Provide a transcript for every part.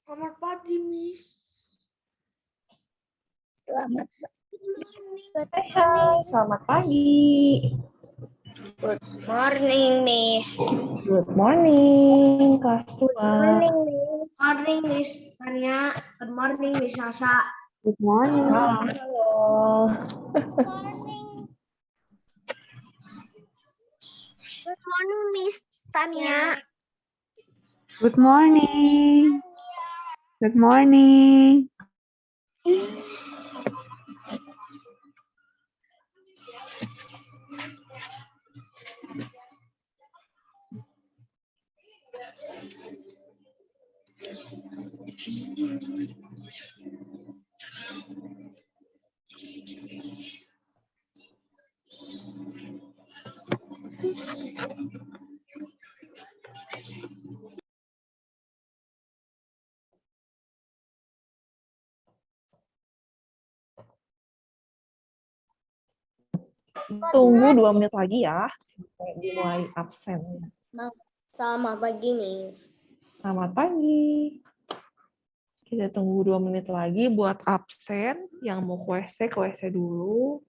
Selamat pagi, Miss. Selamat Hai, selamat pagi. Good morning, Miss. Good morning, kelas 2. Miss. Morning, Miss Tania. Good morning, Miss Sasa. Good morning. Halo. Good morning, Miss Tania. Good morning. Good morning. Tunggu 2 menit lagi ya, sampai dimulai absen. Selamat pagi, Miss. Selamat pagi. Kita tunggu 2 menit lagi buat absen. Yang mau ke WC dulu.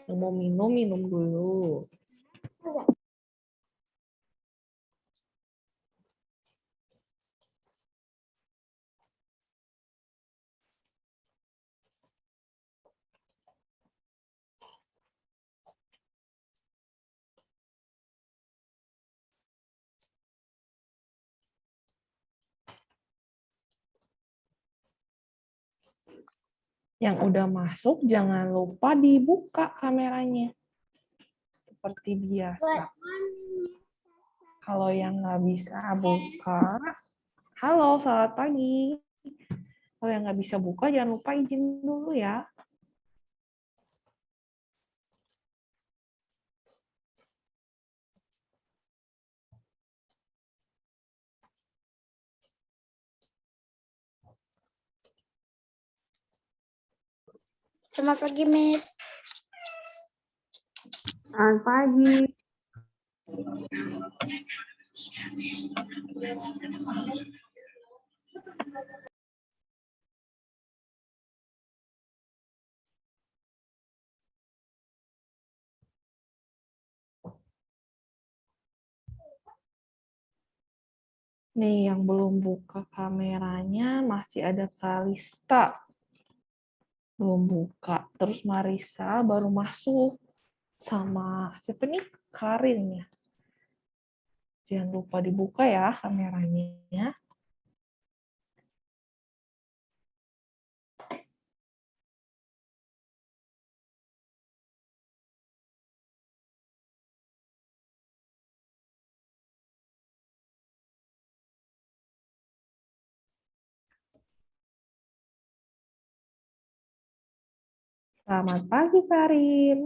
Yang mau minum dulu. Yang udah masuk, jangan lupa dibuka kameranya. Seperti biasa. Kalau yang nggak bisa buka, halo, selamat pagi. Kalau yang nggak bisa buka, jangan lupa izin dulu ya. Selamat pagi, Miss. Selamat pagi. Nih, yang belum buka kameranya masih ada Kalista. Belum buka. Terus Marisa baru masuk. Sama siapa nih? Karin ya. Jangan lupa dibuka ya kameranya. Selamat pagi, Karin.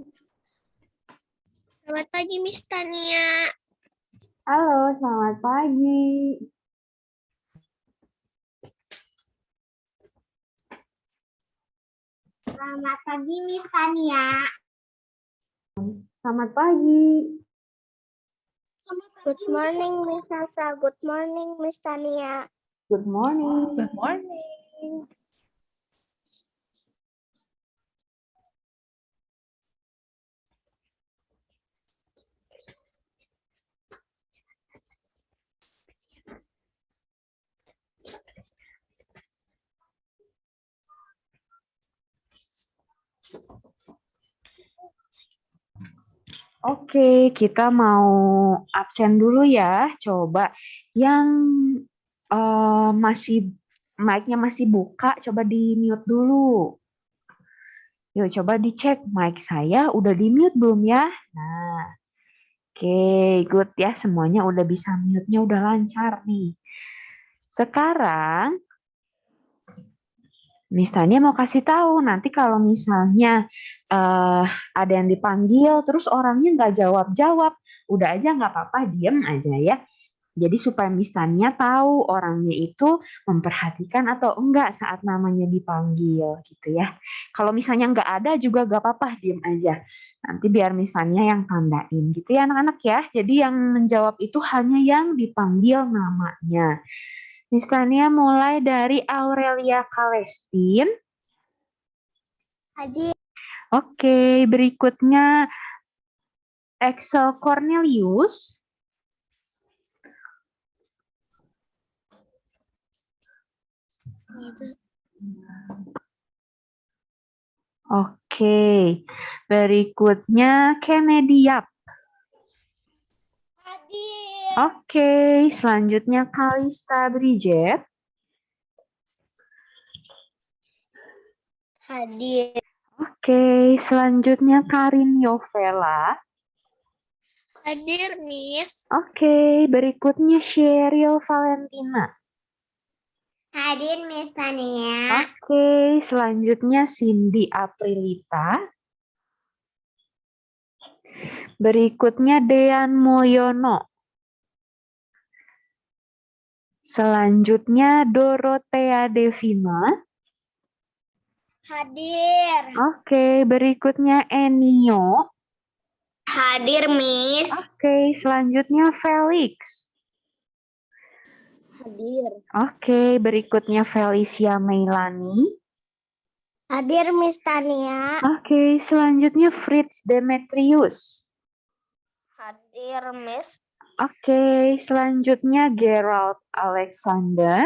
Selamat pagi, Miss Tania. Halo, selamat pagi. Selamat pagi, Miss Tania. Selamat pagi. Good morning, Miss Sasa. Good morning, Miss Tania. Good morning. Good morning. Oke, kita mau absen dulu ya. Coba yang masih mic-nya masih buka, coba di-mute dulu. Yuk, coba dicek mic saya udah di-mute belum ya? Nah, oke, good ya. Semuanya udah bisa mute-nya udah lancar nih. Sekarang Miss Tania mau kasih tahu nanti kalau misalnya ada yang dipanggil terus orangnya nggak jawab-jawab, udah aja nggak apa-apa, diem aja ya. Jadi supaya Miss Tania tahu orangnya itu memperhatikan atau enggak saat namanya dipanggil gitu ya. Kalau misalnya nggak ada juga nggak apa-apa, diem aja. Nanti biar Miss Tania yang tandain gitu ya anak-anak ya. Jadi yang menjawab itu hanya yang dipanggil namanya. Miss Tania mulai dari Aurelia Kalestin. Hadir. Oke, berikutnya Axel Cornelius. Oke, berikutnya Kennedy Yap. Hadir. Oke, selanjutnya Kalista Bridget. Hadir. Oke, selanjutnya Karin Yovela. Hadir, Miss. Oke, berikutnya Sheryl Valentina. Hadir, Miss Tania. Oke, selanjutnya Cindy Aprilita. Berikutnya Dean Moyono. Selanjutnya Dorothea Devina. Hadir. Oke, berikutnya Enio. Hadir, Miss. Oke, selanjutnya Felix. Hadir. Oke, berikutnya Felicia Meilani. Hadir, Miss Tania. Oke, selanjutnya Fritz Demetrius. Hadir, Miss. Oke, selanjutnya Gerald Alexander.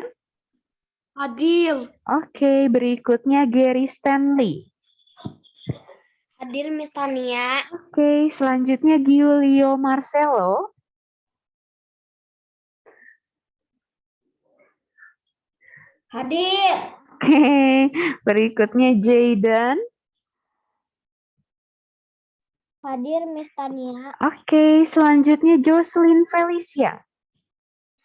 Hadir. Oke, berikutnya Gary Stanley. Hadir, Miss Tania. Oke, selanjutnya Giulio Marcelo. Hadir. Oke, berikutnya Jayden. Hadir, Miss Tania. Oke, selanjutnya Jocelyn Felicia.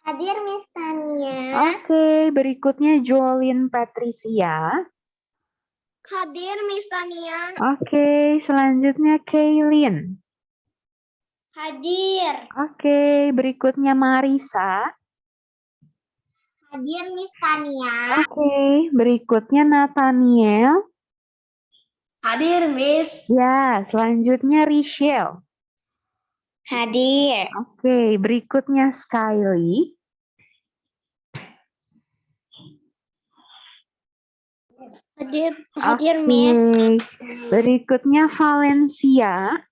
Hadir, Miss Tania. Oke, berikutnya Jolin Patricia. Hadir, Miss Tania. Oke, selanjutnya Kaylin. Hadir. Oke, berikutnya Marisa. Hadir, Miss Tania. Oke, berikutnya Nathaniel. Hadir, Miss. Ya, selanjutnya Richelle. Hadir. Oke, berikutnya Skyly. Hadir, Oke, berikutnya Valencia.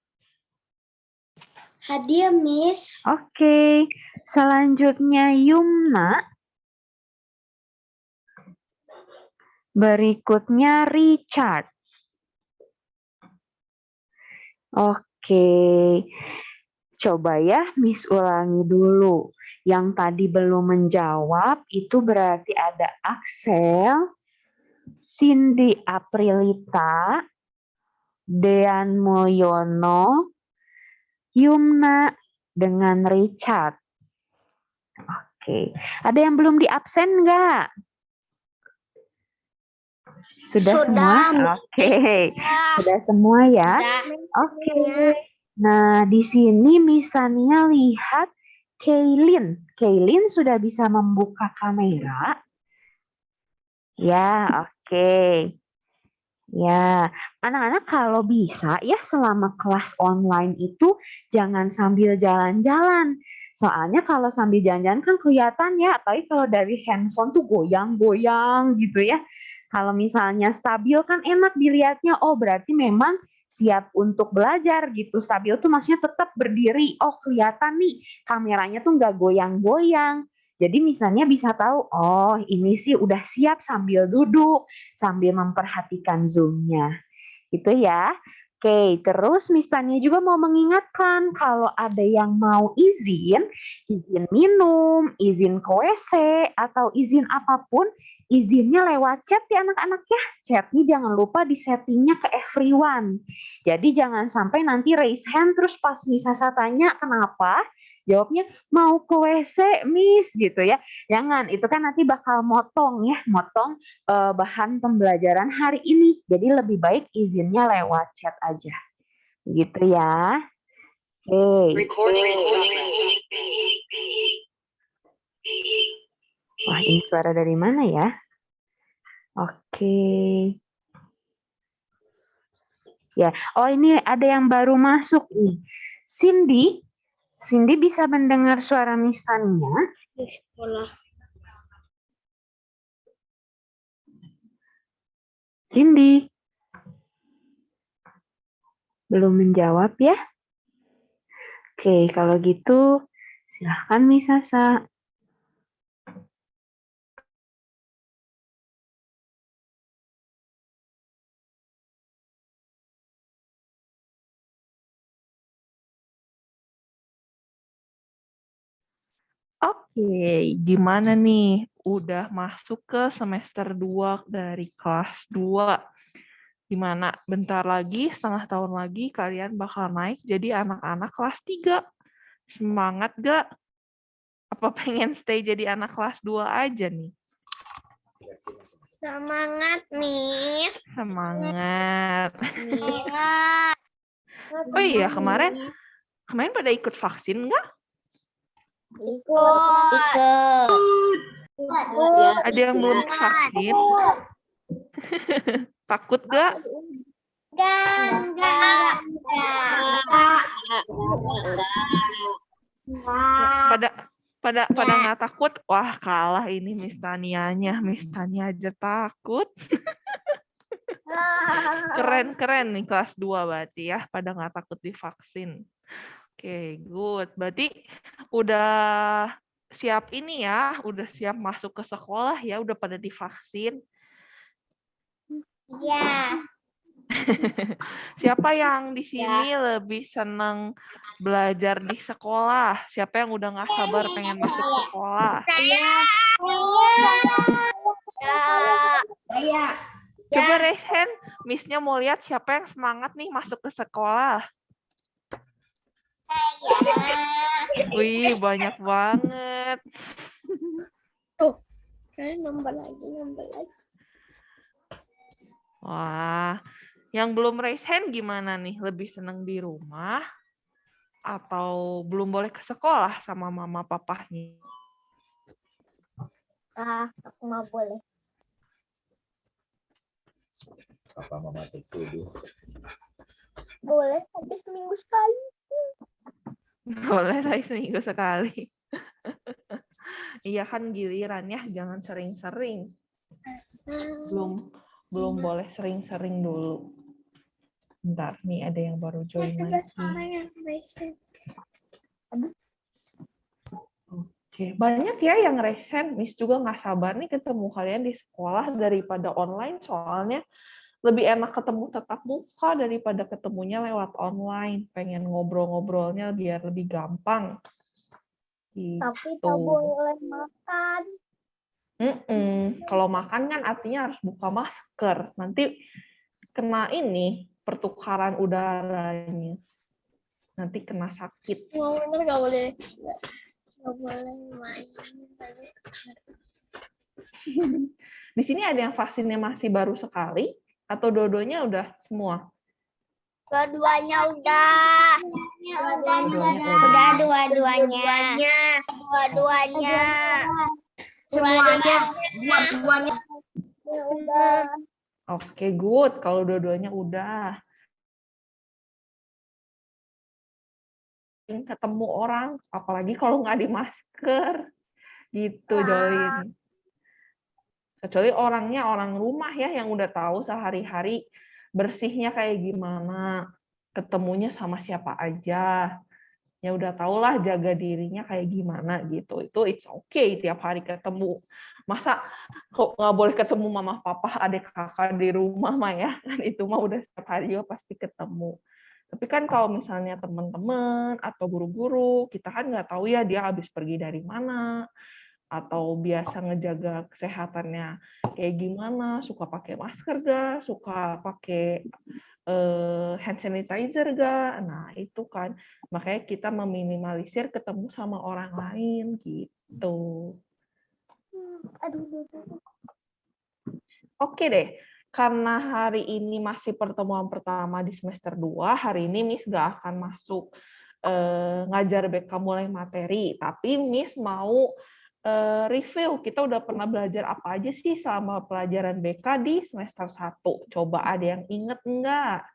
Hadir, Miss. Oke, selanjutnya Yumna. Berikutnya Richard. Oke, coba ya Miss ulangi dulu. Yang tadi belum menjawab itu berarti ada Axel, Cindy Aprilita, Dean Moyono, Yumna, dengan Richard. Oke, ada yang belum di absen nggak? Sudah semua? Oke, sudah semua ya? Oke. Nah, di sini misalnya lihat Kaylin. Kaylin sudah bisa membuka kamera. Ya, oke. Ya, anak-anak kalau bisa ya selama kelas online itu jangan sambil jalan-jalan. Soalnya kalau sambil jalan-jalan kan kelihatan ya, apalagi kalau dari handphone tuh goyang-goyang gitu ya. Kalau misalnya stabil kan enak dilihatnya, oh berarti memang siap untuk belajar gitu. Stabil tuh maksudnya tetap berdiri, oh kelihatan nih kameranya tuh nggak goyang-goyang. Jadi misalnya bisa tahu, oh ini sih udah siap sambil duduk, sambil memperhatikan Zoom-nya. Gitu ya. Oke, terus Miss Tania juga mau mengingatkan kalau ada yang mau izin minum, izin ke WC, atau izin apapun, izinnya lewat chat ya anak-anak ya. Chatnya jangan lupa disettingnya ke everyone. Jadi jangan sampai nanti raise hand terus pas Miss Sasa tanya kenapa, jawabnya mau ke WC Miss gitu ya. Jangan, itu kan nanti bakal motong bahan pembelajaran hari ini. Jadi lebih baik izinnya lewat chat aja. Gitu ya. Oke. Wah, ini suara dari mana ya? Oke. Ya, oh ini ada yang baru masuk nih. Cindy bisa mendengar suara Miss Tania? Di sekolah. Cindy, belum menjawab ya? Oke, kalau gitu silahkan Miss Sasa. Oke, gimana nih? Udah masuk ke semester 2 dari kelas 2. Gimana? Bentar lagi, setengah tahun lagi, kalian bakal naik jadi anak-anak kelas 3. Semangat gak? Apa pengen stay jadi anak kelas 2 aja nih? Semangat, Miss. Semangat. Semangat. Oh iya, kemarin pada ikut vaksin nggak? Ikut. Ada yang belum vaksin? Takut gak? Enggak. Pada nggak takut? Wah, kalah ini Miss Tanianya. Miss Tania aja takut. Keren nih kelas 2 berarti ya. Pada nggak takut divaksin. Oke, good. Berarti udah siap ini ya. Udah siap masuk ke sekolah ya. Udah pada divaksin. Iya. Siapa yang di sini lebih senang belajar di sekolah? Siapa yang udah nggak sabar pengen masuk sekolah? Saya. Coba raise hand, Miss-nya mau lihat siapa yang semangat nih masuk ke sekolah. Wih, banyak banget. Kan nambah lagi. Wah, yang belum raise hand gimana nih? Lebih senang di rumah atau belum boleh ke sekolah sama mama papahnya? Aku mau boleh. Apa mama tertuduh? Boleh habis seminggu sekali. Boleh lah seminggu sekali. Iya kan giliran ya, jangan sering-sering. Belum boleh sering-sering dulu. Bentar, nih ada yang baru join lagi. Oke, banyak ya yang resen. Miss juga nggak sabar nih ketemu kalian di sekolah daripada online, soalnya lebih enak ketemu tatap muka daripada ketemunya lewat online. Pengen ngobrol-ngobrolnya biar lebih gampang. Gitu. Tapi tak boleh makan. Kalau makan kan artinya harus buka masker. Nanti kena ini pertukaran udaranya. Nanti kena sakit. Bener nggak boleh. Nggak boleh main. Di sini ada yang vaksinnya masih baru sekali atau dua-duanya udah semua? Dua-duanya udah. Udah dua-duanya. Udah. Oke, good. Kalau dua-duanya udah. Ketemu orang, apalagi kalau nggak di masker. Gitu, Jolin. Kecuali orangnya orang rumah ya, yang udah tahu sehari-hari bersihnya kayak gimana, ketemunya sama siapa aja. Ya udah tahulah jaga dirinya kayak gimana gitu. Itu it's okay tiap hari ketemu. Masa kok nggak boleh ketemu mama papa adik kakak di rumah mah ya, kan itu mah udah setiap hari juga pasti ketemu. Tapi kan kalau misalnya teman-teman atau guru-guru, kita kan nggak tahu ya dia habis pergi dari mana, atau biasa ngejaga kesehatannya kayak gimana, suka pakai masker gak, suka pakai hand sanitizer gak. Nah, itu kan makanya kita meminimalisir ketemu sama orang lain gitu. Oke deh. Karena hari ini masih pertemuan pertama di semester 2, hari ini Miss gak akan masuk ngajar BK mulai materi, tapi Miss mau review, kita udah pernah belajar apa aja sih selama pelajaran BK di semester 1. Coba ada yang inget enggak?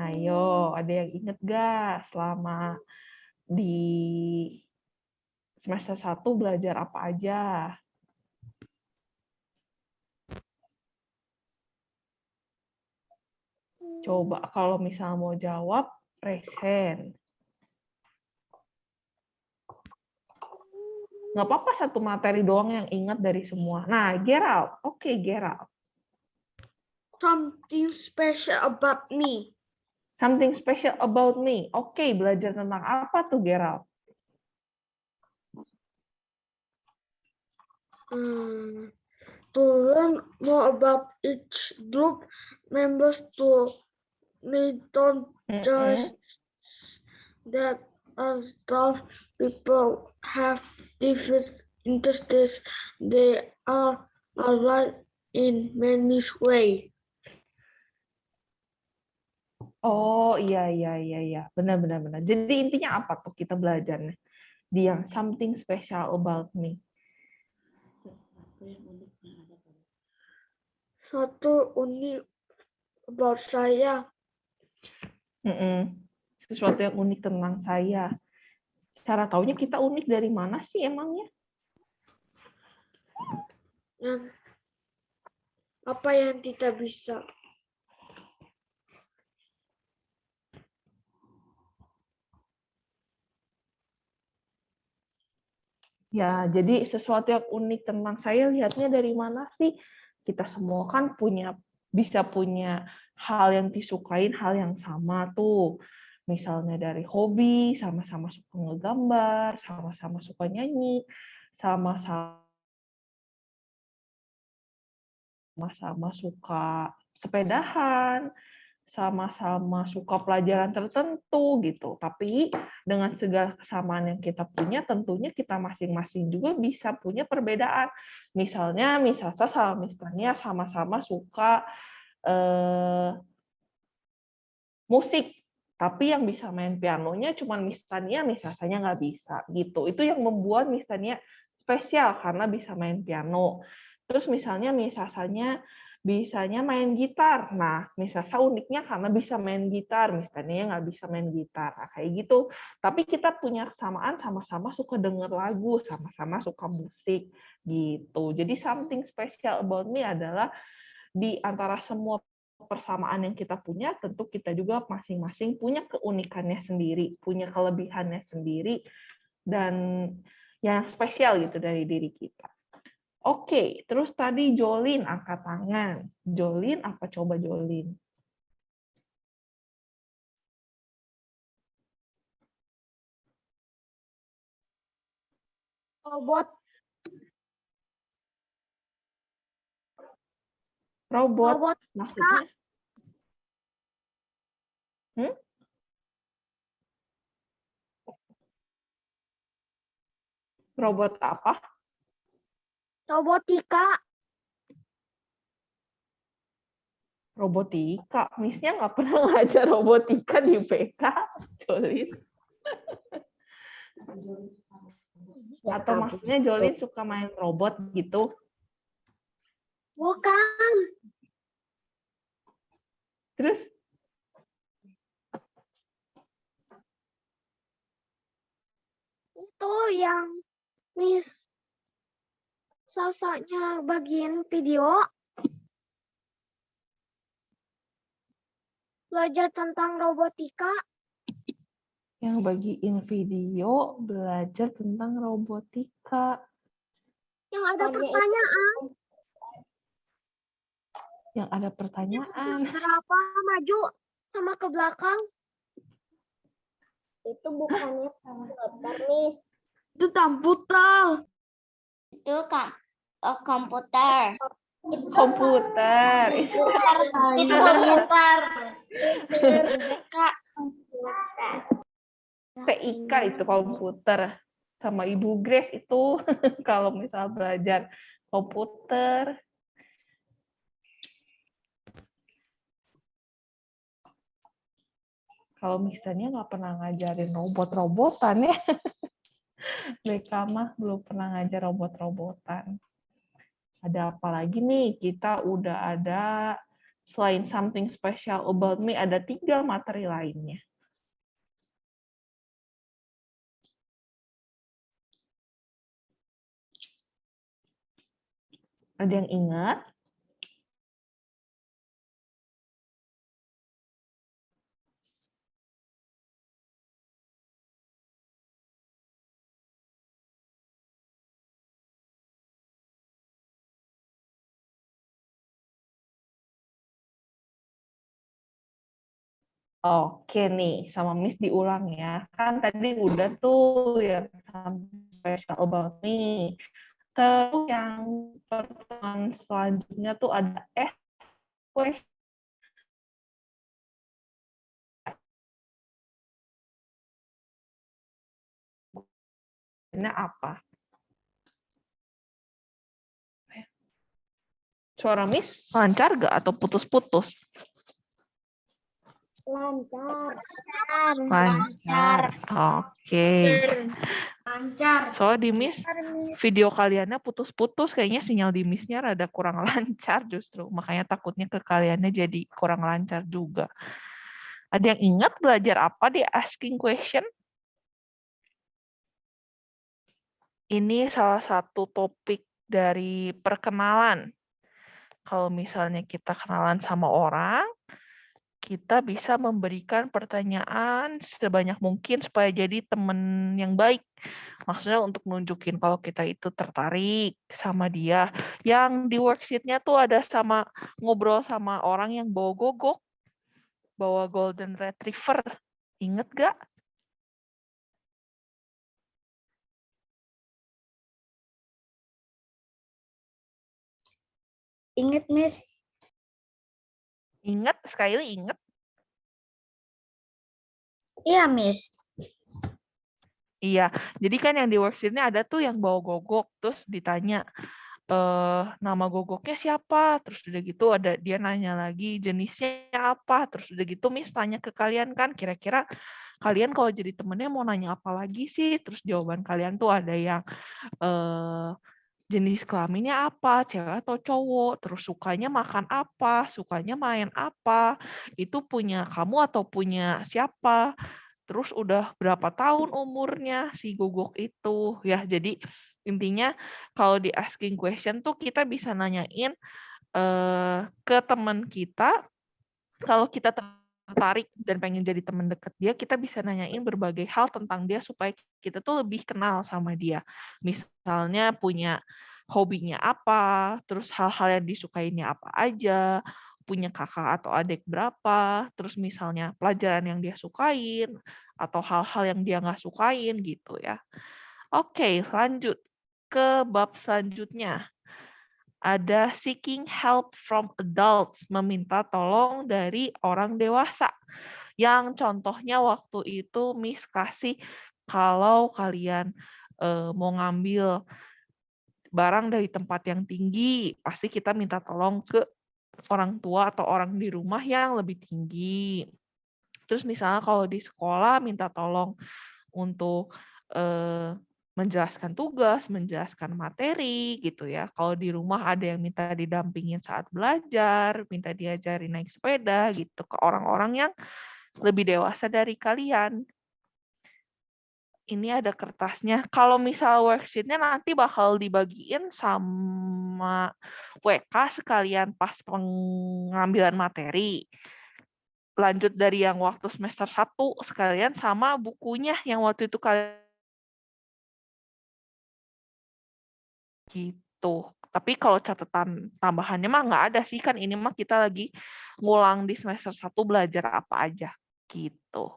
Ayo, ada yang inget enggak selama di Semester 1 belajar apa aja? Coba kalau misal mau jawab, raise hand. Nggak apa-apa satu materi doang yang ingat dari semua. Nah, Gerald. Oke, Gerald. Something special about me. Something special about me. Oke, belajar tentang apa tuh, Gerald? To learn more about each group members to don't just that tough people have different interests. They are alike in many ways. Oh, iya. Benar. Jadi intinya apa tuh kita belajarnya? Di yang something special about me. Suatu unik about saya. Sesuatu yang unik tentang saya. Cara taunya kita unik dari mana sih emangnya? Apa yang kita bisa? Ya, jadi sesuatu yang unik tentang saya lihatnya dari mana sih? Kita semua kan bisa punya hal yang disukain, hal yang sama tuh. Misalnya dari hobi, sama-sama suka ngegambar, sama-sama suka nyanyi, sama-sama suka sepedahan, sama-sama suka pelajaran tertentu gitu. Tapi dengan segala kesamaan yang kita punya, tentunya kita masing-masing juga bisa punya perbedaan. Misalnya misalnya sama-sama suka musik, tapi yang bisa main pianonya cuma misalnya nggak bisa gitu. Itu yang membuat misalnya spesial karena bisa main piano. Terus misalnya bisanya main gitar. Nah, misalnya uniknya karena bisa main gitar, misalnya nggak bisa main gitar. Nah, kayak gitu. Tapi kita punya kesamaan, sama-sama suka denger lagu, sama-sama suka musik gitu. Jadi something special about me adalah di antara semua persamaan yang kita punya, tentu kita juga masing-masing punya keunikannya sendiri, punya kelebihannya sendiri, dan yang spesial gitu dari diri kita. Oke, terus tadi Jolin angkat tangan. Jolin, apa coba Jolin? Robot. Maksudnya? Robot apa? Robotika. Robotika. Miss-nya nggak pernah ngajar robotika di PK, Jolin. Atau maksudnya Jolin suka main robot gitu? Bukan. Terus? Itu yang Miss Sasanya bagiin video. Belajar tentang robotika. Yang bagiin video belajar tentang robotika. Yang ada pertanyaan. Yang ada pertanyaan. Berapa maju sama ke belakang? Itu bukannya komputer, Miss. Itu komputer. Itu komputer. Komputer. Itu komputer. TIK itu komputer. Sama Ibu Grace itu kalau misal belajar komputer. Kalau misalnya nggak pernah ngajarin robot-robotan ya. BK mah belum pernah ngajar robot-robotan. Ada apa lagi nih? Kita udah ada, selain something special about me, ada 3 materi lainnya. Ada yang ingat? Oke nih, sama Miss diulang ya. Kan tadi udah tuh yang special about me. Terus yang pertemuan selanjutnya tuh ada question. Apa? Suara Miss lancar gak atau putus-putus? Lancar. Lancar. Oke. Lancar. So di Miss video kaliannya putus-putus, kayaknya sinyal di Miss-nya rada kurang lancar justru. Makanya takutnya ke kaliannya jadi kurang lancar juga. Ada yang ingat belajar apa di asking question? Ini salah satu topik dari perkenalan. Kalau misalnya kita kenalan sama orang, kita bisa memberikan pertanyaan sebanyak mungkin supaya jadi teman yang baik. Maksudnya untuk nunjukin kalau kita itu tertarik sama dia. Yang di worksheet-nya tuh ada sama ngobrol sama orang yang bawa gogok, bawa golden retriever. Ingat gak? Ingat, Miss. Ingat, sekali ingat. Iya, Miss. Iya, jadi kan yang di worksheet-nya ada tuh yang bawa gogok, terus ditanya, nama gogoknya siapa? Terus udah gitu ada dia nanya lagi jenisnya apa? Terus udah gitu Miss tanya ke kalian kan, kira-kira kalian kalau jadi temennya mau nanya apa lagi sih? Terus jawaban kalian tuh ada yang jenis kelaminnya apa, cewek atau cowok, terus sukanya makan apa, sukanya main apa, itu punya kamu atau punya siapa, terus udah berapa tahun umurnya si guguk itu, ya. Jadi intinya kalau di asking question tuh kita bisa nanyain ke teman kita, kalau kita tertarik dan pengen jadi teman dekat dia, kita bisa nanyain berbagai hal tentang dia supaya kita tuh lebih kenal sama dia. Misalnya punya hobinya apa, terus hal-hal yang disukainya apa aja, punya kakak atau adik berapa, terus misalnya pelajaran yang dia sukain, atau hal-hal yang dia nggak sukain gitu ya. Oke, lanjut ke bab selanjutnya. Ada seeking help from adults, meminta tolong dari orang dewasa. Yang contohnya waktu itu Miss kasih kalau kalian mau ngambil barang dari tempat yang tinggi, pasti kita minta tolong ke orang tua atau orang di rumah yang lebih tinggi. Terus misalnya kalau di sekolah minta tolong untuk menjelaskan tugas, menjelaskan materi gitu ya. Kalau di rumah ada yang minta didampingin saat belajar, minta diajari naik sepeda gitu ke orang-orang yang lebih dewasa dari kalian. Ini ada kertasnya. Kalau misal worksheet-nya nanti bakal dibagiin sama WK sekalian pas pengambilan materi. Lanjut dari yang waktu semester 1 sekalian sama bukunya yang waktu itu kalian gitu. Tapi kalau catatan tambahannya mah nggak ada sih, kan ini mah kita lagi ngulang di semester 1 belajar apa aja gitu.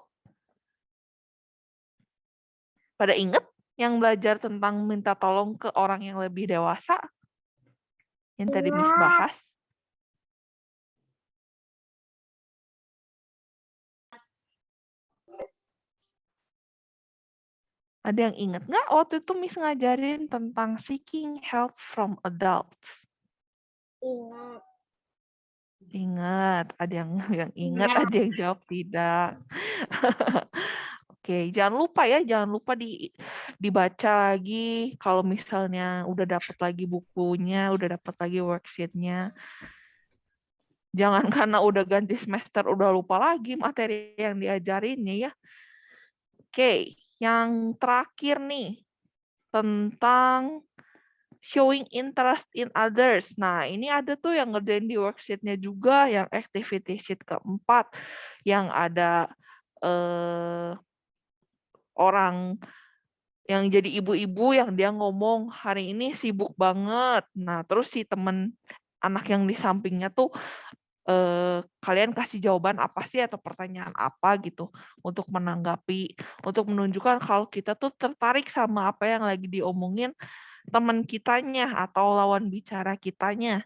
Pada inget yang belajar tentang minta tolong ke orang yang lebih dewasa? Yang tadi Miss bahas? Ada yang inget nggak waktu itu Miss ngajarin tentang seeking help from adults? Ingat. Ingat, ada yang ingat, ada yang jawab tidak. Oke, jangan lupa ya, jangan lupa dibaca lagi kalau misalnya udah dapat lagi bukunya, udah dapat lagi worksheet-nya. Jangan karena udah ganti semester udah lupa lagi materi yang diajarinnya ya. Oke, yang terakhir nih tentang showing interest in others. Nah, ini ada tuh yang ngerjain di worksheet-nya juga, yang activity sheet keempat, yang ada orang yang jadi ibu-ibu yang dia ngomong hari ini sibuk banget. Nah, terus si temen anak yang di sampingnya tuh kalian kasih jawaban apa sih atau pertanyaan apa gitu untuk menanggapi, untuk menunjukkan kalau kita tuh tertarik sama apa yang lagi diomongin teman kitanya atau lawan bicara kitanya.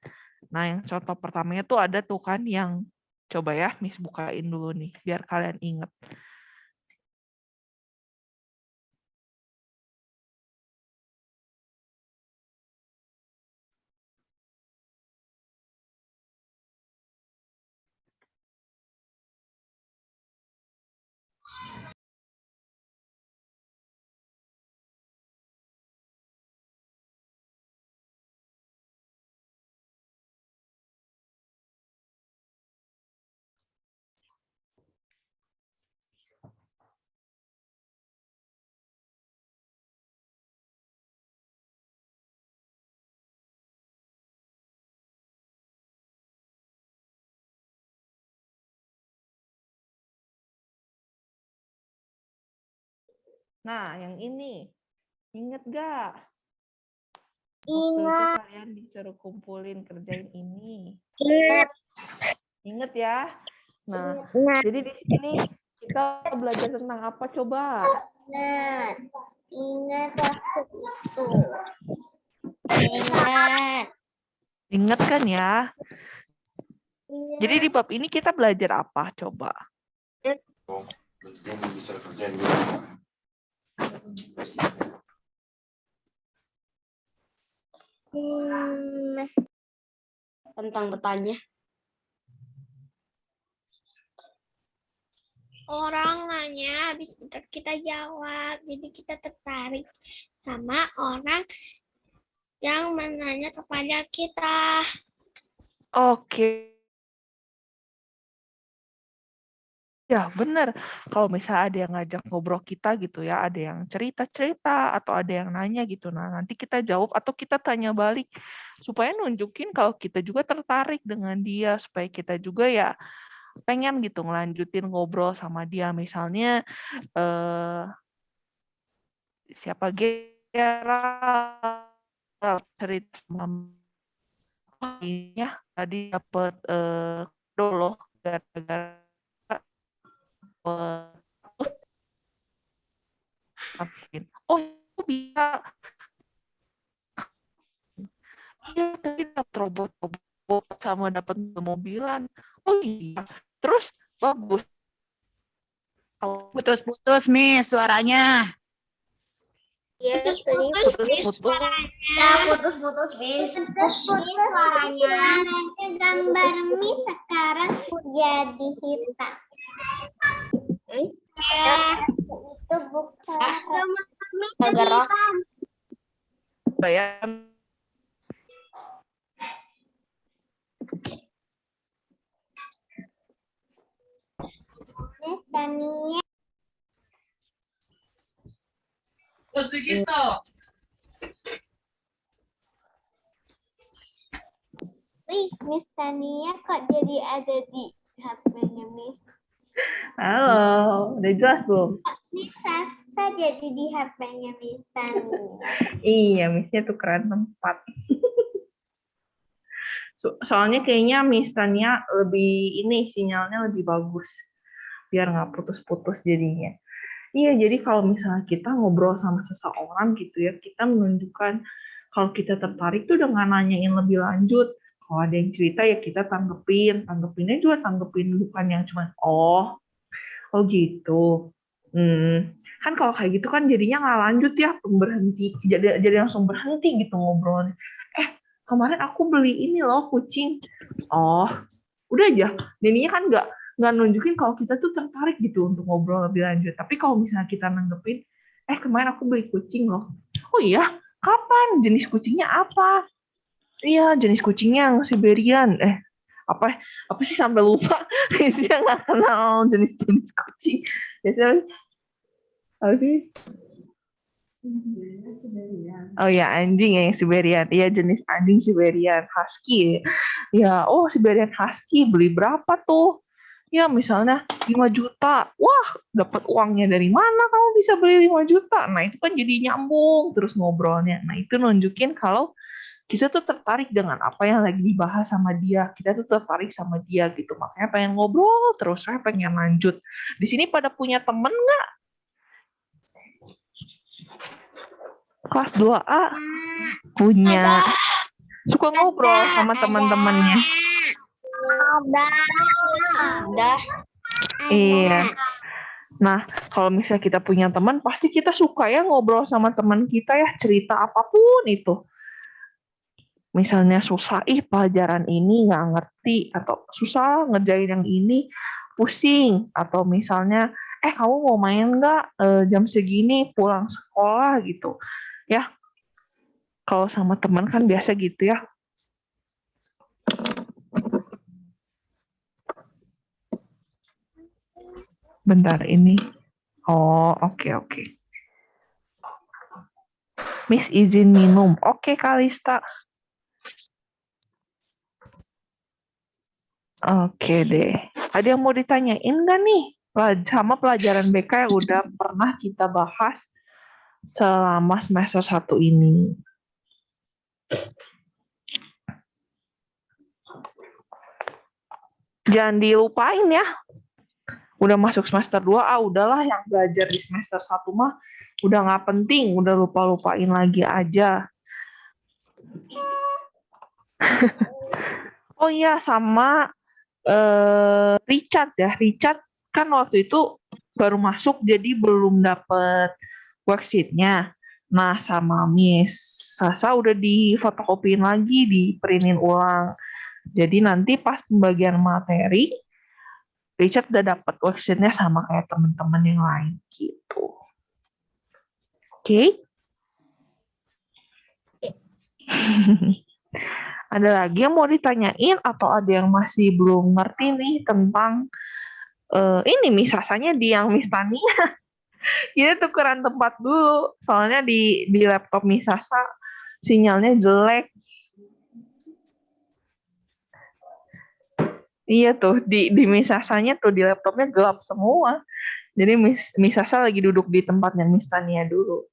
Nah, yang contoh pertamanya tuh ada tuh kan yang coba ya Miss bukain dulu nih biar kalian inget. Nah, yang ini. Ingat gak? Waktu itu kalian disuruh kumpulin kerjain ini. Ingat ya? Nah, jadi di sini kita belajar tentang apa coba? Ingat waktu itu. Ingat. Ingat kan ya? Jadi di bab ini kita belajar apa coba? Tentang bertanya. Orang nanya, habis kita jawab. Jadi kita tertarik sama orang yang menanya kepada kita. Oke. Ya, benar. Kalau misalnya ada yang ngajak ngobrol kita gitu ya, ada yang cerita-cerita atau ada yang nanya gitu. Nah, nanti kita jawab atau kita tanya balik supaya nunjukin kalau kita juga tertarik dengan dia, supaya kita juga ya pengen gitu ngelanjutin ngobrol sama dia. Misalnya siapa Gerald cerita sama ya tadi dapat dolo gara-gara oh bisa iya tadi dapat robot sama dapat mobilan oh iya terus bagus Putus-putus, Miss, suaranya. Ya, putus Putus-putus, Miss. suaranya. Gambar mie sekarang jadi hitam. Ya, itu bukan gambar mie jadi hitam. bayar Tania. Wih, Miss Tania kok jadi ada di HP-nya Miss? halo udah jelas belum Miss Sasa jadi di HP-nya Miss Tania. iya Missnya tukeran tempat soalnya kayaknya Miss Tania lebih ini sinyalnya lebih bagus biar nggak putus-putus jadinya. Iya, jadi kalau misalnya kita ngobrol sama seseorang gitu ya, kita menunjukkan kalau kita tertarik tuh dengan nanyain lebih lanjut. Kalau ada yang cerita ya kita tanggepinnya juga tanggepin bukan yang cuma oh gitu. Kan kalau kayak gitu kan jadinya nggak lanjut ya, berhenti, jadi langsung berhenti gitu ngobrol. Kemarin aku beli ini loh kucing. Oh, udah aja. Jadinya kan nggak nunjukin kalau kita tuh tertarik gitu untuk ngobrol lebih lanjut. Tapi kalau misalnya kita nanggepin, kemarin aku beli kucing loh. Oh iya, kapan? Jenis kucingnya apa? Iya, jenis kucingnya yang Siberian. Apa sih sampai lupa? Biasanya nggak kenal jenis-jenis kucing. Biasanya apa sih? Oh ya, anjing ya yang Siberian. Iya, jenis anjing Siberian Husky. Ya, oh Siberian Husky beli berapa tuh? Ya, misalnya 5 juta. Wah, dapat uangnya dari mana kamu bisa beli 5 juta? Nah, itu kan jadi nyambung terus ngobrolnya. Nah, itu nunjukin kalau kita tuh tertarik dengan apa yang lagi dibahas sama dia. Kita tuh tertarik sama dia gitu. Makanya pengen ngobrol terus, saya pengen lanjut. Di sini pada punya temen nggak? Kelas 2A punya. Suka ngobrol sama teman-temannya. Udah. Iya. Nah, kalau misalnya kita punya teman, pasti kita suka ya ngobrol sama teman kita ya, cerita apapun itu. Misalnya susah, pelajaran ini nggak ngerti, atau susah ngerjain yang ini, pusing. Atau misalnya, kamu mau main nggak jam segini pulang sekolah gitu. Ya, kalau sama teman kan biasa gitu ya. Bentar ini. Oh, oke. Miss izin minum. Oke, Kalista. Oke deh. Ada yang mau ditanyain nggak nih? Sama pelajaran BK yang udah pernah kita bahas selama semester 1 ini. Jangan dilupain ya. Udah masuk semester 2, udahlah yang belajar di semester 1 mah udah nggak penting, udah lupa-lupain lagi aja. Oh iya, sama Richard ya. Richard kan waktu itu baru masuk jadi belum dapet worksheet-nya. Nah, sama Miss Sasa udah difotokopiin lagi, diprintin ulang. Jadi nanti pas pembagian materi, Richard udah dapat worksheet-nya sama kayak teman-teman yang lain gitu. Oke? Ada lagi yang mau ditanyain atau ada yang masih belum ngerti nih tentang ini Miss Sasanya di yang Miss Tania. Kita tukeran tempat dulu, soalnya di laptop Miss Sasa sinyalnya jelek. Iya tuh, di Miss Sasanya tuh di laptopnya gelap semua. Jadi Miss Sasa lagi duduk di tempatnya Miss Tania dulu.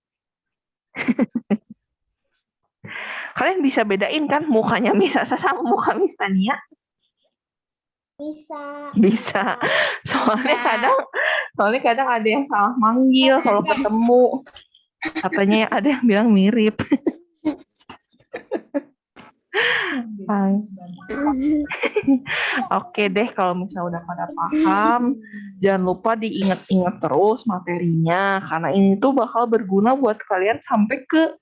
Kalian bisa bedain kan mukanya Miss Sasa sama muka Miss Tania? Bisa. Soalnya kadang ada yang salah manggil kalau ketemu. Katanya ada yang bilang mirip. Oke deh, kalau misalnya udah pada paham, jangan lupa diingat-ingat terus materinya, karena ini tuh bakal berguna buat kalian sampai ke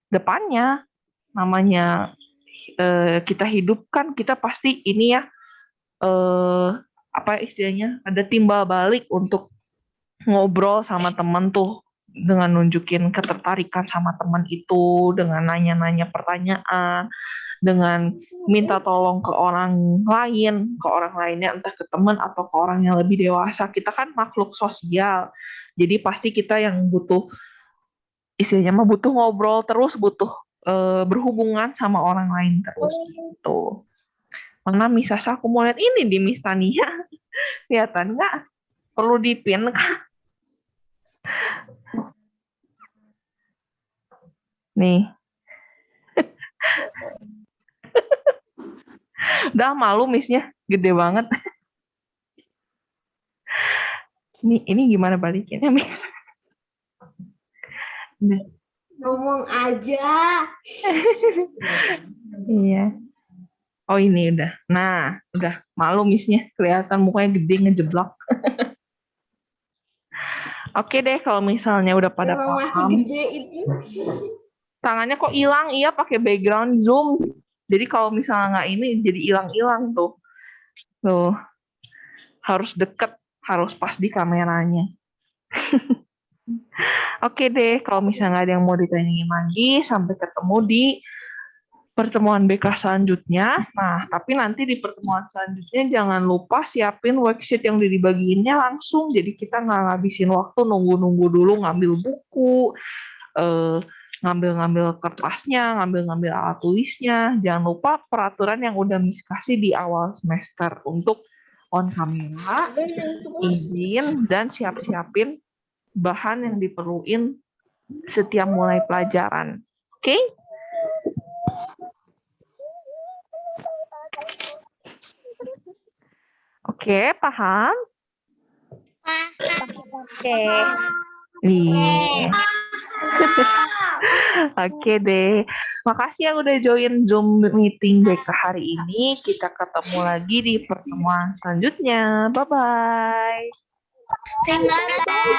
depannya. Namanya kita hidup kan, kita pasti ini ya, apa istilahnya, ada timbal balik untuk ngobrol sama temen tuh, dengan nunjukin ketertarikan sama teman itu, dengan nanya-nanya pertanyaan, dengan minta tolong ke orang lain, ke orang lainnya, entah ke teman atau ke orang yang lebih dewasa. Kita kan makhluk sosial, jadi pasti kita yang butuh, istilahnya mah butuh ngobrol terus, butuh berhubungan sama orang lain terus gitu. Mana Miss Sasa, aku mau lihat ini di Miss Tania. Kelihatan nggak? Perlu dipin kah? Nih. Udah malu Missnya, gede banget. Ini gimana balikinnya, Miss? Ngomong aja. Iya. Oh ini udah. Nah, udah malu Missnya, kelihatan mukanya gede ngejeblok. Oke deh, kalau misalnya udah pada Emang masih paham. gede itu. Tangannya kok hilang? Iya, pakai background zoom. Jadi kalau misalnya nggak ini, jadi hilang-hilang tuh. Tuh. Harus deket, harus pas di kameranya. Oke deh, kalau misalnya nggak ada yang mau ditanyain lagi, sampai ketemu di pertemuan BK selanjutnya. Nah, tapi nanti di pertemuan selanjutnya jangan lupa siapin worksheet yang dibagiinnya langsung. Jadi kita nggak ngabisin waktu nunggu-nunggu dulu ngambil buku, ngambil-ngambil kertasnya, ngambil-ngambil alat tulisnya. Jangan lupa peraturan yang udah Miss kasih di awal semester untuk on kamera, izin, dan siap-siapin bahan yang diperluin setiap mulai pelajaran. Oke? Oke, paham? Oke. Iya. Oke deh. Makasih yang udah join Zoom meeting BK hari ini. Kita ketemu lagi di pertemuan selanjutnya. Bye-bye. Terima kasih.